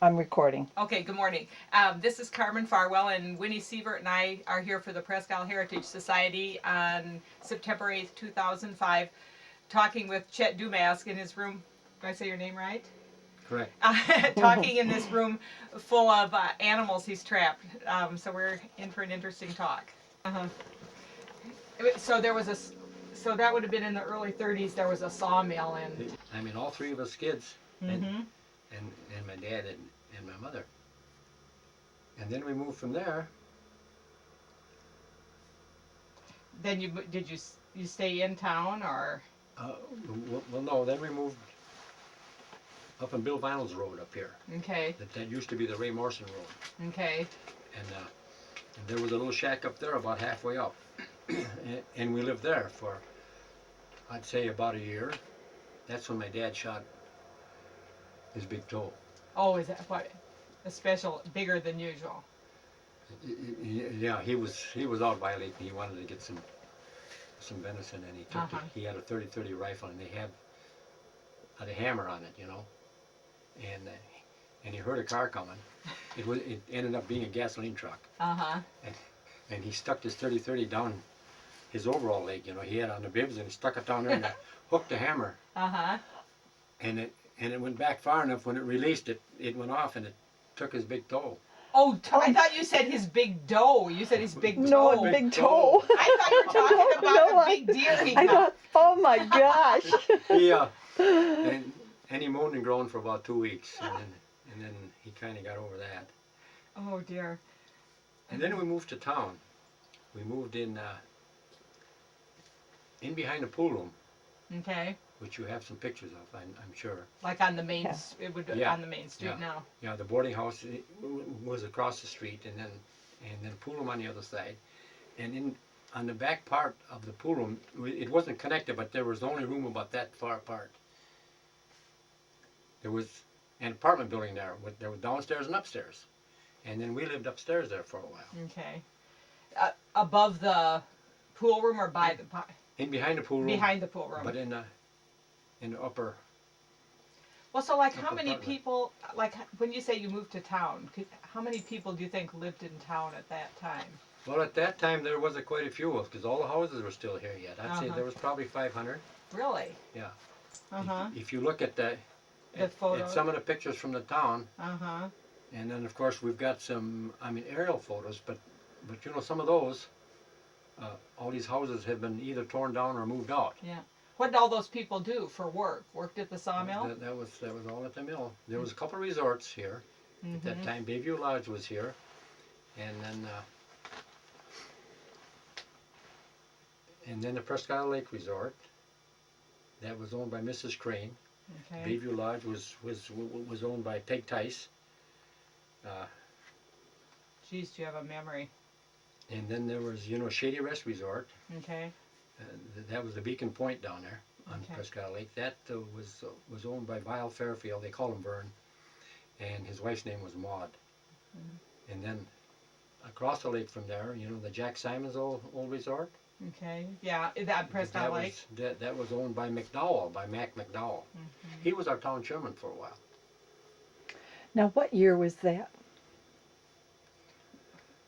I'm recording. Okay, good morning. This is Carmen Farwell, and Winnie Sievert and I are here for the Presque Isle Heritage Society on September 8th, 2005, talking with Chet Dumask in his room. Do I say your name right? Correct. Talking in this room full of animals he's trapped. So we're in for an interesting talk. Uh-huh. So there was a, so that would have been in the early 30s. There was a sawmill and. I mean, all three of us kids, Mm-hmm. and my dad and my mother. And then we moved from there. Then did you stay in town or? Well, no, then we moved up on Bill Vinyl's road up here. Okay. That used to be the Ray Morrison Road. Okay. And there was a little shack up there about halfway up. and we lived there for, I'd say, about a year. That's when my dad shot his big toe. Oh, is that what? A special, bigger than usual. Yeah, he was out violating. He wanted to get some venison, and he took he had a 30-30 rifle, and they had a hammer on it, you know, and he heard a car coming. It ended up being a gasoline truck. And he stuck his 30-30 down his overall leg, you know. He had on the bibs, and he stuck it down there and hooked the hammer. And it went back far enough. When it released, it went off, and it took his big toe. Oh, I thought you said his big doe. You said his big toe. No, a big toe. I thought you were talking about a big deer he I got. thought, oh my gosh. Yeah. And he moaned and groaned for about 2 weeks, and then he kind of got over that. Oh dear. And then we moved to town. We moved in behind the pool room. Okay. Which you have some pictures of, I'm sure. Like on the main, it would on the main street now. Yeah, the boarding house was across the street, and then pool room on the other side, and on the back part of the pool room, it wasn't connected, but there was only room about that far apart. There was an apartment building there. There was downstairs and upstairs, and then we lived upstairs there for a while. Okay. Above the pool room or by the? In behind the pool room. Behind the pool room. But in the upper. Well, so like how many people, like when you say you moved to town, how many people do you think lived in town at that time? Well, at that time there was quite a few of us, because all the houses were still here yet. I'd say there was probably 500. Really? Yeah. If you look at at some of the pictures from the town, and then of course we've got some, aerial photos, but you know, some of those, all these houses have been either torn down or moved out. Yeah. What did all those people do for work? Worked at the sawmill? That was all at the mill. There was a couple of resorts here. At that time, Bayview Lodge was here, and then the Presque Isle Lake Resort. That was owned by Mrs. Crane. Okay. Bayview Lodge was owned by Peg Tice. Geez, do you have a memory? And then there was, Shady Rest Resort. Okay. That was the Beacon Point down there on Presque Isle Lake. That was owned by Vile Fairfield. They called him Vern, and his wife's name was Maud. And then across the lake from there, the Jack Simon's old resort. Okay. Yeah, that Presque Isle Lake. That was owned by McDowell, by Mac McDowell. He was our town chairman for a while. Now, what year was that?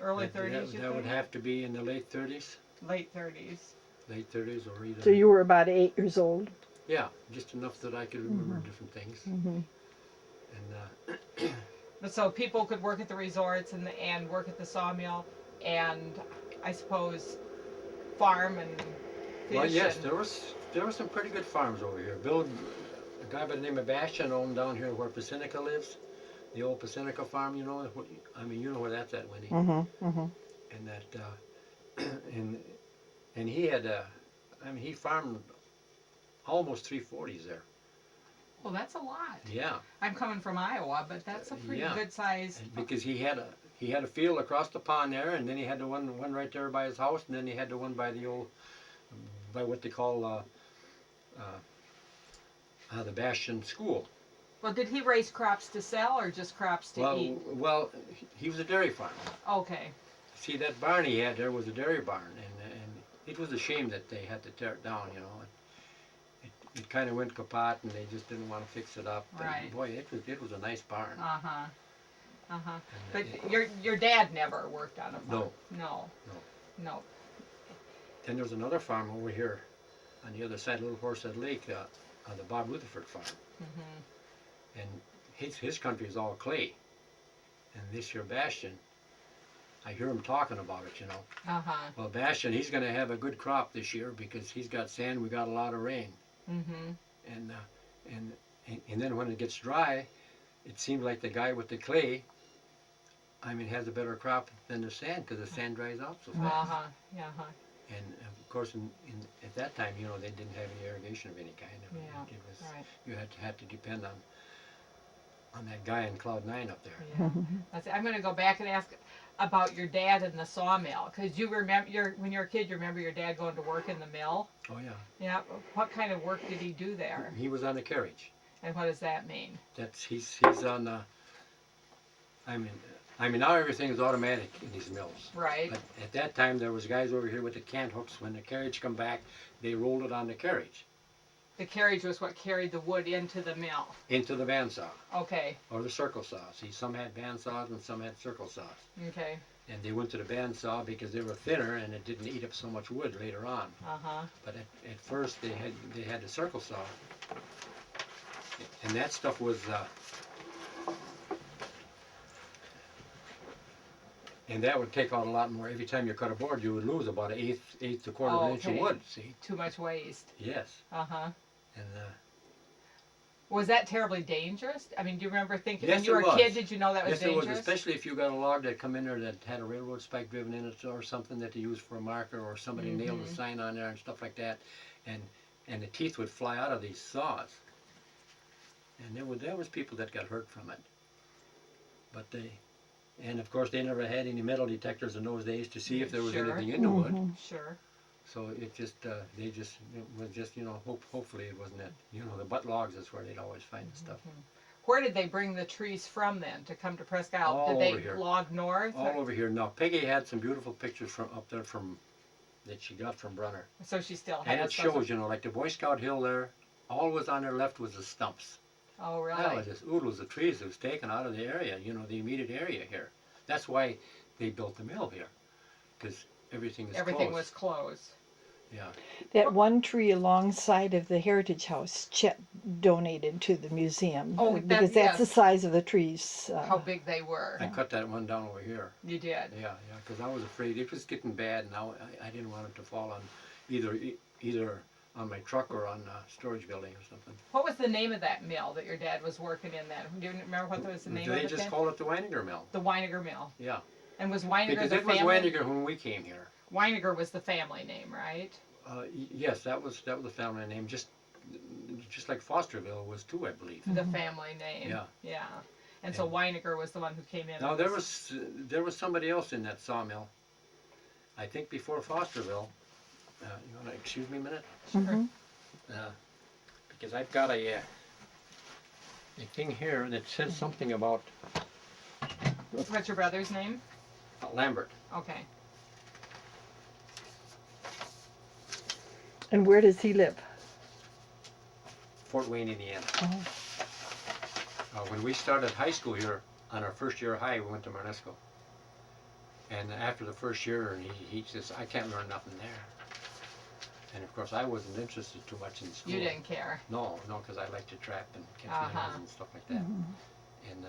Early 30s. That would have to be in the late 30s. Late 30s. Late 30s or either. So you were about 8 years old? Yeah, just enough that I could remember different things. And but so people could work at the resorts and work at the sawmill, and I suppose farm and fish. Well, yes, there were some pretty good farms over here. A guy by the name of Bastian owned down here where Pacinica lives, the old Pacinica farm. You know, you know where that's at, Winnie. And that, and he had, he farmed almost 340s there. Well, that's a lot. Yeah. I'm coming from Iowa, but that's a pretty good size. Because he had a field across the pond there, and then he had the one right there by his house, and then he had the one by by what they call the Bastion School. Well, did he raise crops to sell or just crops to eat? Well, he was a dairy farmer. Okay. See, that barn he had there was a dairy barn, and it was a shame that they had to tear it down, it kind of went kaput, and they just didn't want to fix it up. Right. And boy, it was a nice barn. Uh-huh. Uh-huh. And But your dad never worked on a farm? No. No. Then there's another farm over here on the other side, Little Horsehead Lake, on the Bob Rutherford farm. Mm-hmm. And his country is all clay. And this here Bastion, I hear him talking about it, you know. Uh-huh. Well, Bastion, he's going to have a good crop this year because he's got sand, we got a lot of rain. Mm-hmm. And then when it gets dry, it seems like the guy with the clay, I mean, has a better crop than the sand because the sand dries out so fast. Uh-huh. Yeah. Uh-huh. And of course, at that time, you know, they didn't have any irrigation of any kind. I mean, Yeah. it was, Right. you had to depend on that guy in Cloud 9 up there. Yeah. I'm going to go back and ask about your dad in the sawmill, because you remember when you were a kid, you remember your dad going to work in the mill. Oh yeah. Yeah. What kind of work did he do there, He was on the carriage. and what does that mean? He's on the. I mean now everything is automatic in these mills. Right. But at that time there was guys over here with the cant hooks. When the carriage come back, they rolled it on the carriage The carriage was what carried the wood into the mill. into the bandsaw Okay. or the circle saw. See, some had bandsaws and some had circle saws. Okay. And they went to the bandsaw because they were thinner and it didn't eat up so much wood later on. Uh-huh. But at first they had the circle saw, and that stuff was. And that would take out a lot more. Every time you cut a board, you would lose about an eighth to quarter of an inch of Okay. wood. See? Too much waste. Yes. Uh-huh. And Was that terribly dangerous? I mean, do you remember thinking Yes, when you were it a kid, was. did you know that was yes, dangerous? it was. Especially if you got a log that come in there that had a railroad spike driven in it or something that they used for a marker, or somebody nailed a sign on there and stuff like that, and the teeth would fly out of these saws. And there was people that got hurt from it. But and of course they never had any metal detectors in those days to see if there was Sure. anything in the wood. Sure. So it was just, you know, hopefully it wasn't that, you know, the butt logs is where they'd always find the stuff. Where did they bring the trees from then to come to Presque Isle? All Did they over here. log north? All over here. Now, Peggy had some beautiful pictures from up there that she got from Brunner. So she still has And it those? shows, you know, like the Boy Scout hill there, all was on their left was the stumps. Oh, really? That was just oodles of trees that was taken out of the area, you know, the immediate area here. That's why they built the mill here, because everything is Everything close. was closed. Yeah. That one tree alongside of the Heritage House, Chet donated to the museum. Oh, that- because that's the yes. size of the trees. How big they were. I cut that one down over here. You did. Yeah, because I was afraid it was getting bad, and I didn't want it to fall on either on my truck or on a storage building or something. What was the name of that mill that your dad was working in then? Do you remember what was the name of They it just then? call it the Winegar Mill. The Winegar Mill. Yeah, And was Winegar because the it was family? Winegar when we came here. Winegar was the family name, right? Yes, that was the family name, just like Fosterville was too, I believe. The family name. Yeah. Yeah. And so Winegar was the one who came in. Now and there was somebody else in that sawmill. I think before Fosterville. You want to excuse me a minute? Sure. Because I've got a thing here that says something about What's your brother's name? Lambert. Okay. And where does he live? Fort Wayne, Indiana. Oh. When we started high school here, on our first year of high, we went to Marnesco. And after the first year, he says, I can't learn nothing there. And of course, I wasn't interested too much in school. You didn't care. No, because I liked to trap and catch Uh-huh. minnows and stuff like that. And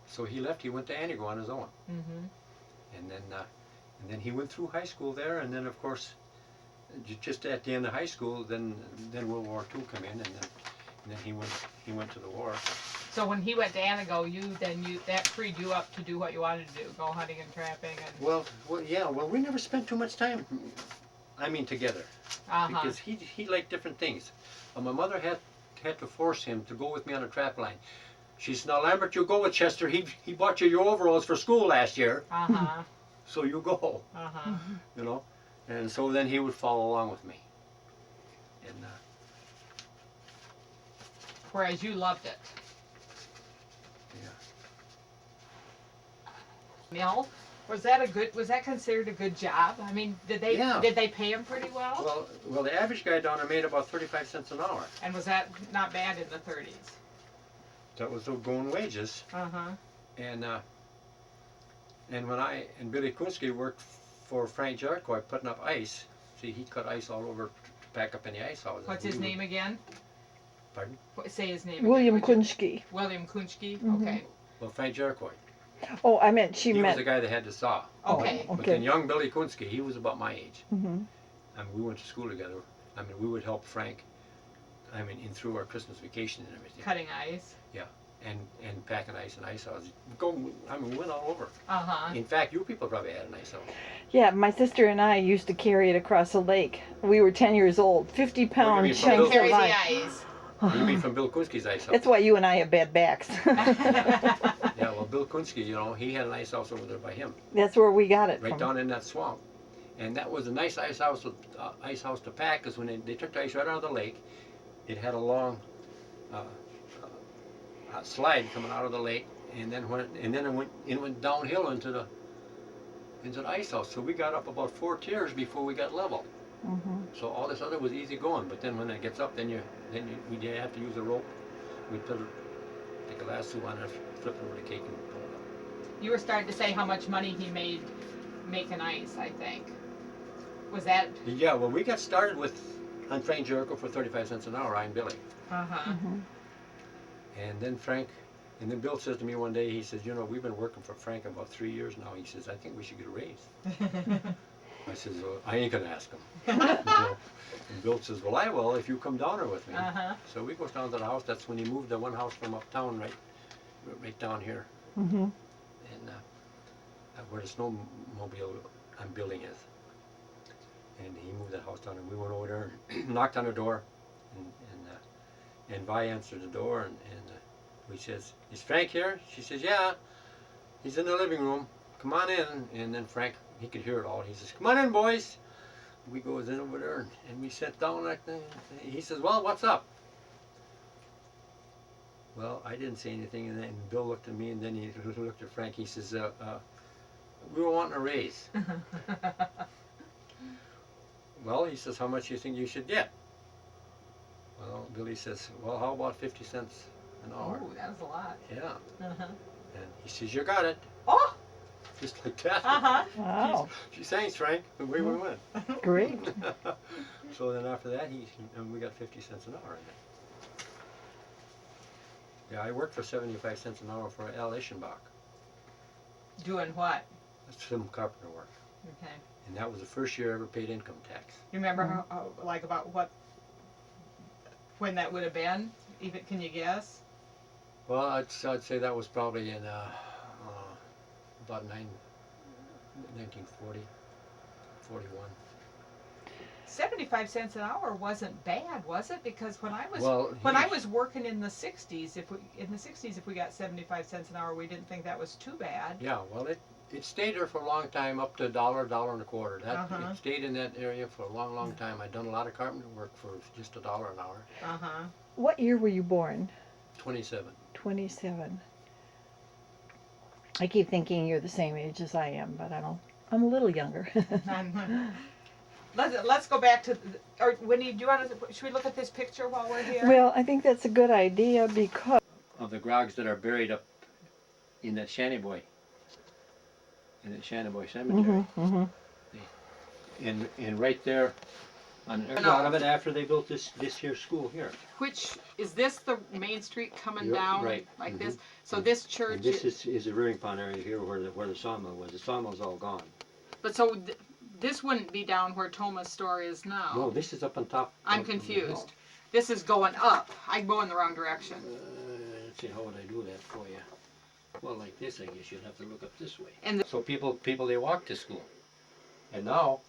so he left. He went to Antigo on his own. Mm-hmm. And then he went through high school there. And then of course, just at the end of high school, then World War II come in, and then he went to the war. So when he went to Antigo, that freed you up to do what you wanted to do, go hunting and trapping and. Well, yeah. Well, we never spent too much time. I mean, together, because he liked different things. My mother had to force him to go with me on a trap line. She said, "Now, Lambert, you go with Chester. He bought you your overalls for school last year, so you go." You know, and so then he would follow along with me. And Whereas you loved it. yeah. Mill? Was that considered a good job? I mean, did Yeah. they pay him pretty well? Well, the average guy down there made about 35 cents an hour. And was that not bad in the 30s? That was the going wages. Uh-huh. And when I and Billy Kunski worked for Frank Jarkoy putting up ice. See, he cut ice all over to pack up in the ice houses. What's his name again? Pardon? Say his name William again. would you? Kunschke. William Kunschke? Mhm. Okay. Well, Frank Jarkoy. Oh, I meant she He was meant. the guy that had the saw. Okay. Oh, But then okay. young Billy Kunski, he was about my age. Hmm. I mean, we went to school together. I mean, we would help Frank. I mean, in through our Christmas vacation and everything, Cutting ice. and packing ice and ice houses. I mean, we went all over. Uh-huh. In fact, you people probably had an ice house. Yeah, my sister and I used to carry it across the lake. We were 10 years old. 50-pound mean, from chunks Carry of the ice. ice. You mean from Bill Kunski's ice house? That's why you and I have bad backs. Yeah, well, Bill Kunski, you know, he had an ice house over there by him, That's where we got it right from. down in that swamp. And that was a nice ice house to pack, because when they took the ice right out of the lake, it had a long slide coming out of the lake, and then it went downhill into the ice house. So we got up about 4 tiers before we got level. Hmm. So all this other was easy going, but then when it gets up, we did have to use a rope. We'd take a lasso on it, flip it over the cake, and pull it up. You were starting to say how much money he made making ice, I think. Was that? Yeah, well, we got started on Frank Jericho for 35 cents an hour, I and Billy. Uh-huh. Hmm. And then Bill says to me one day, he says, you know, we've been working for Frank about 3 years now. He says, I think we should get a raise. I says, well, I ain't gonna ask him. You know? And Bill says, well, I will if you come down there with me. Uh-huh. So we goes down to the house. That's when he moved the one house from uptown right down here, Hmm. and where the snowmobile I'm building is. And he moved that house down, and we went over there and knocked on the door, and Vi answered the door, and we says, is Frank here? She says, yeah, he's in the living room. Come on in. And then Frank, he could hear it all. He says, come on in, boys. We goes in over there, and we sat down like that. He says, well, what's up? Well, I didn't say anything, and then Bill looked at me, and then he looked at Frank. He says, we were wanting a raise. Well, he says, how much do you think you should get? Well, Billy says, well, how about 50 cents an hour? Oh, that was a lot. Yeah. Uh-huh. And he says, you got it. Oh! Just like that. Uh-huh. Wow. She thanks, Frank. Away we went. Great. So then after that, and we got 50 cents an hour in it. Yeah, I worked for 75 cents an hour for Al Eschenbach. Doing what? That's some carpenter work. Okay. And that was the first year I ever paid income tax. You remember like about when that would have been? Even, can you guess? Well, I'd say that was probably in about 1940, 41. 75 cents an hour wasn't bad, was it? Because when I was Well, I was working in the 60s, if we got 75 cents an hour, we didn't think that was too bad. Yeah, well, it stayed there for a long time, up to $1, $1.25. Uh-huh. It stayed in that area for a long, long time. I'd done a lot of carpenter work for just $1 an hour. Uh-huh. What year were you born? 27. 27. I keep thinking you're the same age as I am, but I'm a little younger. Let's go back to, or Winnie, do you want to, should we look at this picture while we're here? Well, I think that's a good idea because Of the grogs that are buried up in that Shantyboy Cemetery. hmm And right there on the out of it after they built this here school here. Which, is this the main street coming You're down right. like Mhm. this? So this church, And this is the rearing pond area here where the sawmill was. The sawmill's all gone. but so this wouldn't be down where Thoma's store is now. No, this is up on top. I'm up on the confused. hill. This is going up. I'm going the wrong direction. Let's see, how would I do that for you? Well, like this, I guess you'd have to look up this way. And So people they walk to school, and now